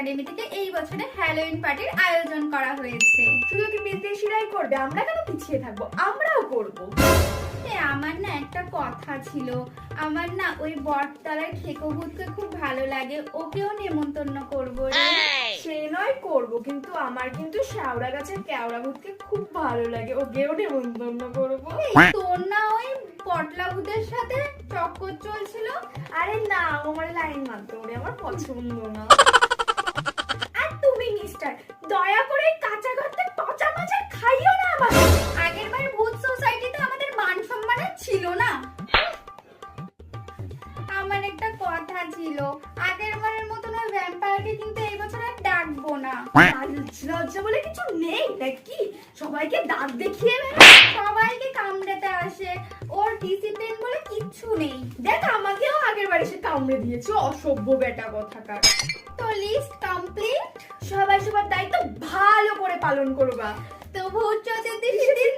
Academy থেকে এই বছরে হ্যালোইন পার্টির আয়োজন করা হয়েছে। শুধু কি বিদেশিরাই করবে? আমরা কেন পিছিয়ে থাকবো? আমরাও করবো। আমার না একটা কথা ছিল, আমার না ওই বটতলার খেকোভূতকে খুব ভালো লাগে, ওকেও নেমন্তন্ন করবো রে। সে নয় করবো, কিন্তু আমার কিন্তু শ্যাওড়া গাছের কেওড়া ভূতকে খুব ভালো লাগে, ওকেও নেমন্তন্ন করবো। তোর না ওই পটলা ভূতের সাথে চক্কর চলছিল? আরে না, ও আমার লাইন মারতে, ওরে আমার পছন্দ না। আর তুমি মিস্টার, দয়া করে এই কাঁচা ঘরটা পচা মাচা খাইও না আমার। আগের বার ভূত সোসাইটিতে আমাদের মান সম্মান ছিল না। আমার একটা কথা ছিল, আগের বারের মতন ওই ভ্যাম্পায়ারকে কিন্তু এই বছর আর ডাকবো না। লজ্জা বলে কিছু নেই নাকি? সবাইকে দাঁত দেখিয়ে সবাইকে কামড়াতে আসে, ওর ডিসিপ্লিন বলে কিচ্ছু নেই। দেখ, আমাকেও আগের বার এসে কামড়ে দিয়েছে, অসভ্য বেটা কথাকার। তো লিস্ট কমপ্লিট। সবাই সবার দায়িত্ব ভালো করে পালন করবা। তো ভূত চতুর্দশীর দিন